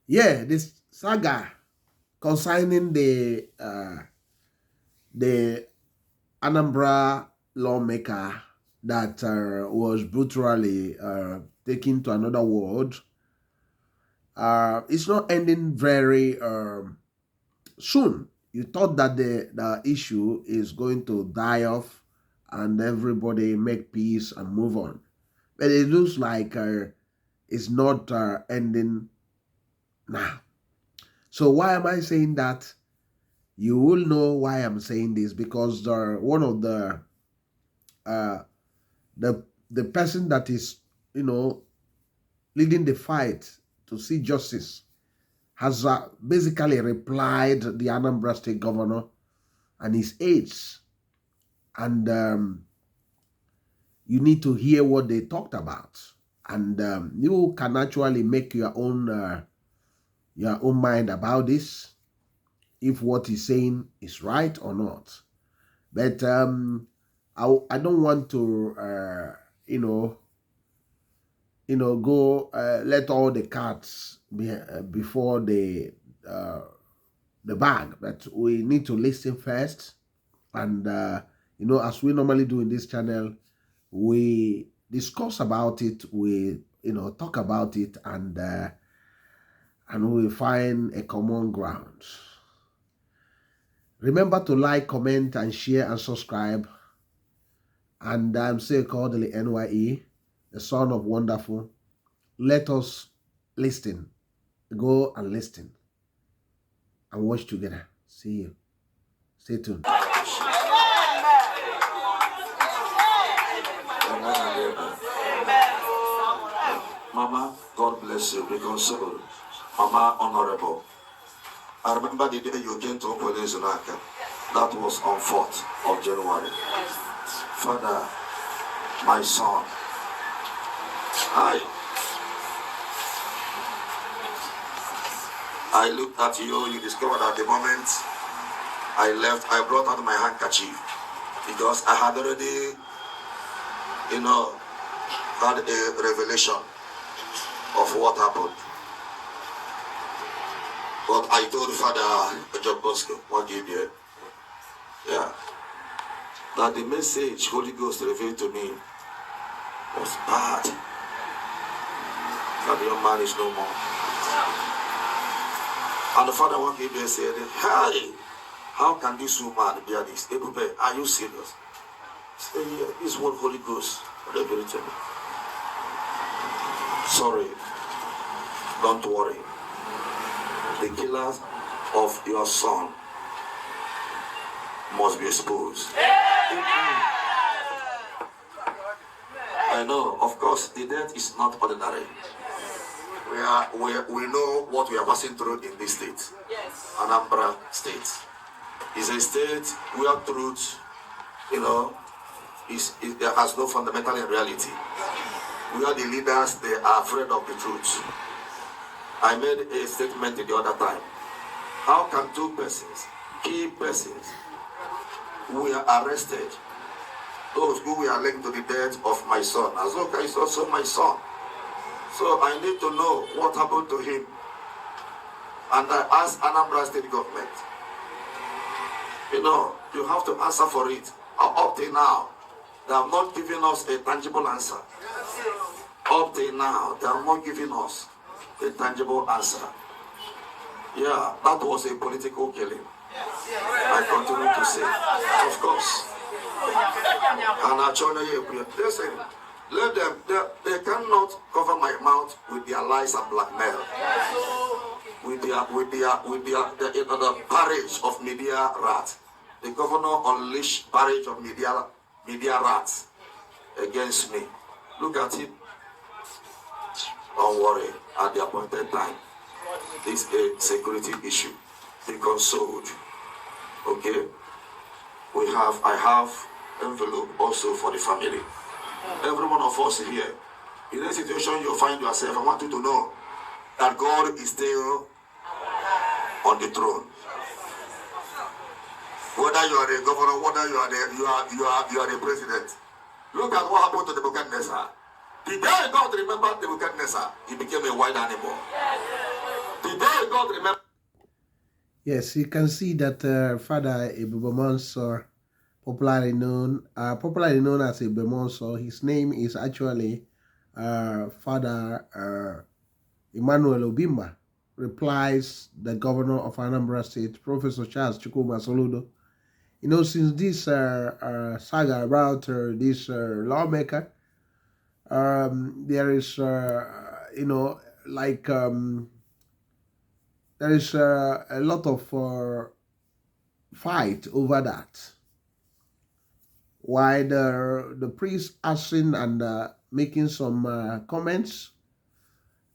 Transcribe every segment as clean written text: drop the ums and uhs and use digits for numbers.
yeah, this saga concerning the Anambra lawmaker that was brutally taken to another world. It's not ending very soon. You thought that the issue is going to die off and everybody make peace and move on. But it looks like it's not ending now. So why am I saying that? You will know why I'm saying this, because one of uh, the person that is, leading the fight to see justice has basically replied the Anambra State governor and his aides, and you need to hear what they talked about, and you can actually make your own mind about this, if what he's saying is right or not. But I don't want to go let all the cats be before the bag. But we need to listen first, and as we normally do in this channel, we discuss about it, we talk about it, and we find a common ground. Remember to like, comment, and share, and subscribe. And I'm still Kodili-nye, the son of wonderful. Let us listen. Go and listen and watch together. See you. Stay tuned. Mama, God bless you. Be consoled. Mama, honorable. I remember the day you came to Kodili-nye. That was on 4th of January. Father, my son, I looked at you discovered at the moment I left, I brought out my handkerchief because I had already, had a revelation of what happened. But I told Father John Bosco, what gave you? Yeah. That the message Holy Ghost revealed to me was bad. That the young man is no more. And the Father one gave me said, hey, how can this woman bear this? Ebube, are you serious? I said, yeah, this is what Holy Ghost revealed to me. Sorry, don't worry. The killers of your son must be exposed. I know, of course, the death is not ordinary. We know what we are passing through in this state. Yes. Anambra State is a state where truth, it has no fundamental in reality. Where the leaders, they are afraid of the truth. I made a statement the other time. How can two persons, key persons, who are arrested, those who were linked to the death of my son? Azoka is also my son. So I need to know what happened to him. And I asked Anambra State government, you have to answer for it. Up till now, they have not given us a tangible answer. Up till now, they are not giving us a tangible answer. Yeah, that was a political killing. I continue to say, of course. And actually, listen, let them, they cannot cover my mouth with their lies and blackmail. With the barrage of media rats. The governor unleashed barrage of media rats against me. Look at it. Don't worry, at the appointed time. This is a security issue. Be consoled. Okay? I have envelope also for the family. Every one of us here, in a situation you find yourself, I want you to know that God is still on the throne. Whether you are the governor, whether you are the president. Look at what happened to the Nebuchadnezzar. The day God remembered the Nebuchadnezzar, he became a wild animal. The day not remember. Yes, you can see that Fada Ebube Muonso, popularly known as Ebube Muonso, his name is actually Fada Emmanuel Obimba, Replies, the governor of Anambra State, Professor Charles Gov.Soludo. You know, since this saga about this lawmaker, there is, you know, like there is a lot of fight over that. While the priest asking and making some comments,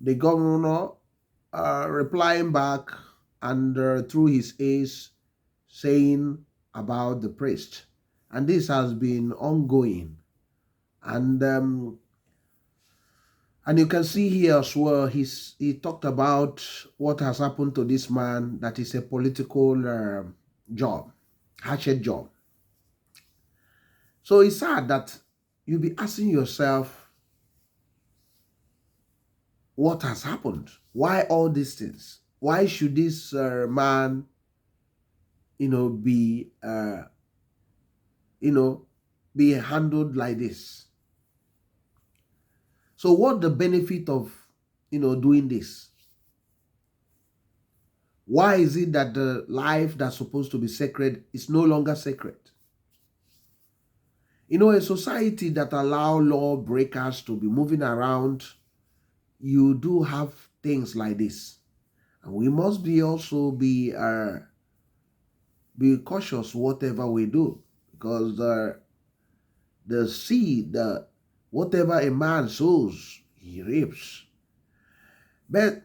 the governor replying back and through his aides saying about the priest. And this has been ongoing. And you can see here as well, he talked about what has happened to this man, that is a political job, hatchet job. So it's sad that you'll be asking yourself, what has happened? Why all these things? Why should this man, be, be handled like this? So what the benefit of, doing this? Why is it that the life that's supposed to be sacred is no longer sacred? A society that allow lawbreakers to be moving around, you do have things like this. And we must be cautious whatever we do, because the seed, whatever a man sows, he reaps. But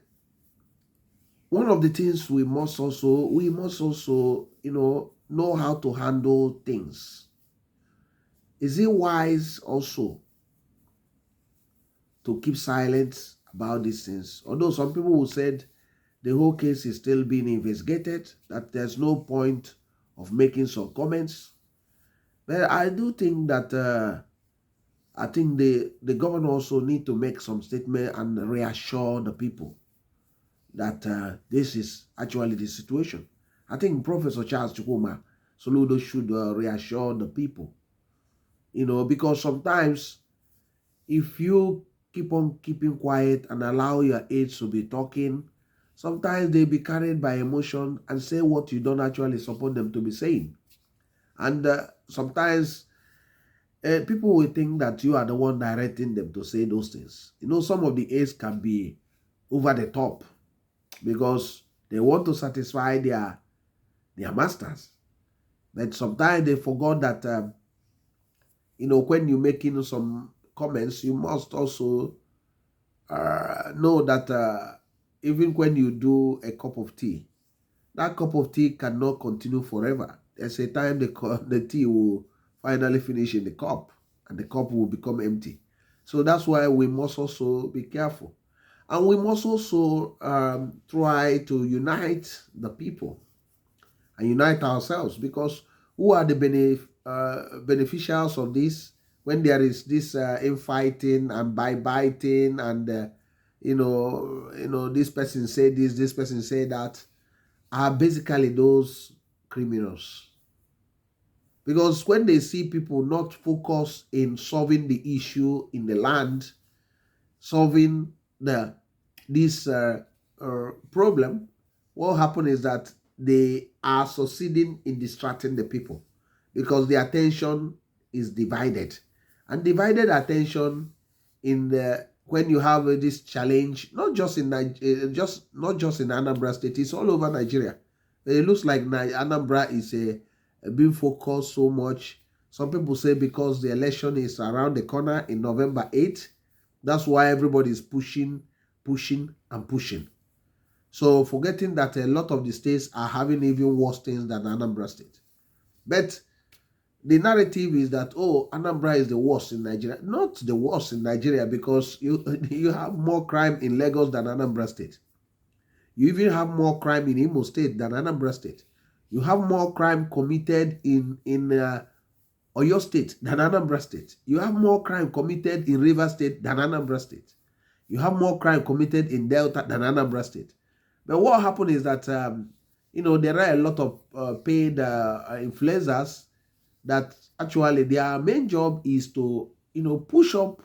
one of the things we must also know how to handle things. Is it wise also to keep silent about these things? Although some people who said the whole case is still being investigated, that there's no point of making some comments. But I do think that I think the governor also need to make some statement and reassure the people that this is actually the situation. I think Professor Charles Gov.Soludo should reassure the people, because sometimes if you keep on keeping quiet and allow your aides to be talking, sometimes they be carried by emotion and say what you don't actually support them to be saying. And sometimes people will think that you are the one directing them to say those things. Some of the aides can be over the top because they want to satisfy their masters. But sometimes they forgot that, when you're making some comments, you must also know that even when you do a cup of tea, that cup of tea cannot continue forever. There's a time the tea will finally finish in the cup and the cup will become empty. So that's why we must also be careful. And we must also try to unite the people and unite ourselves, because who are the beneficiaries of this when there is this infighting and biting and this person say this person say that, are basically those criminals. Because when they see people not focus in solving the issue in the land, solving this problem, what happens is that they are succeeding in distracting the people, because the attention is divided. And divided attention when you have this challenge, not just in Anambra State, it's all over Nigeria. It looks like Anambra is being focused so much. Some people say because the election is around the corner in November 8th, that's why everybody is pushing, and pushing. So forgetting that a lot of the states are having even worse things than Anambra State. But the narrative is that, Anambra is the worst in Nigeria. Not the worst in Nigeria, because you have more crime in Lagos than Anambra State. You even have more crime in Imo State than Anambra State. You have more crime committed in Oyo State than Anambra State. You have more crime committed in Rivers State than Anambra State. You have more crime committed in Delta than Anambra State. But what happened is that there are a lot of paid influencers that actually their main job is to push up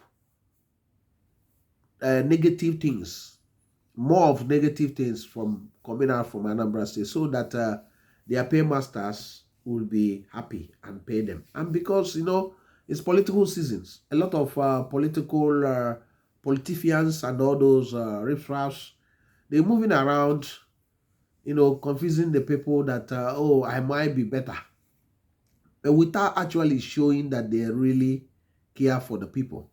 negative things, more of negative things from coming out from Anambra State, so that their paymasters will be happy and pay them. And because it's political seasons, a lot of politicians and all those riffraffs, they're moving around, confusing the people that I might be better, but without actually showing that they really care for the people.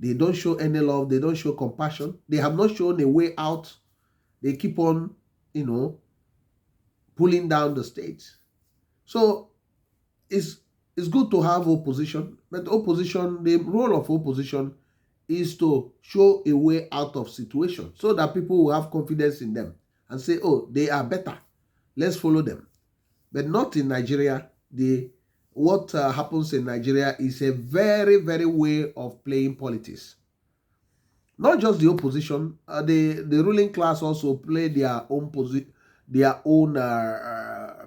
They don't show any love. They don't show compassion. They have not shown a way out. They keep on, pulling down the state. So it's good to have opposition, but opposition, the role of opposition is to show a way out of situation so that people will have confidence in them and say, oh, they are better. Let's follow them. But not in Nigeria. What happens in Nigeria is a very, very way of playing politics. Not just the opposition, the ruling class also play their own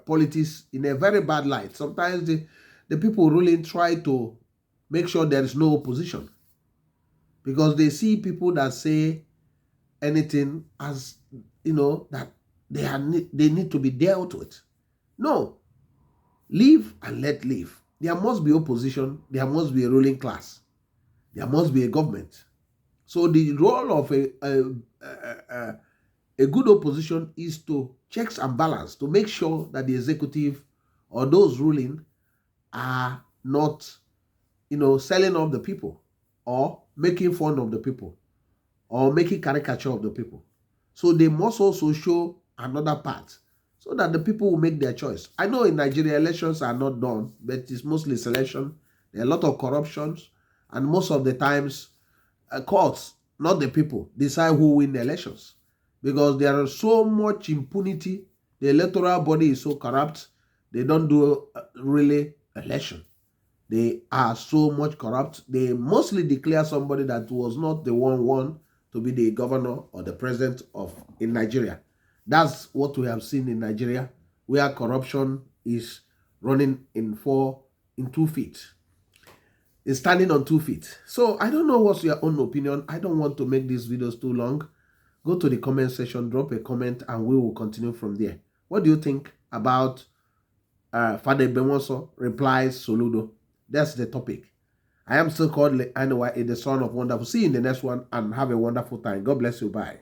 politics in a very bad light. Sometimes the people ruling try to make sure there is no opposition because they see people that say anything as that they need to be dealt with. No. Live and let live. There must be opposition. There must be a ruling class. There must be a government. So the role of a good opposition is to checks and balance, to make sure that the executive or those ruling are not, selling off the people or making fun of the people or making caricature of the people. So they must also show another part so that the people will make their choice. I know in Nigeria, elections are not done, but it's mostly selection. There are a lot of corruptions, and most of the times, courts, not the people, decide who win the elections because there is so much impunity. The electoral body is so corrupt, they don't do really election. They are so much corrupt. They mostly declare somebody that was not the one to be the governor or the president in Nigeria. That's what we have seen in Nigeria, where corruption is running in 2 feet. It's standing on 2 feet. So I don't know what's your own opinion. I don't want to make these videos too long. Go to the comment section, drop a comment, and we will continue from there. What do you think about Fada Muonso Replies Soludo? That's the topic. I am still called anyway, the son of wonderful. See you in the next one and have a wonderful time. God bless you. Bye.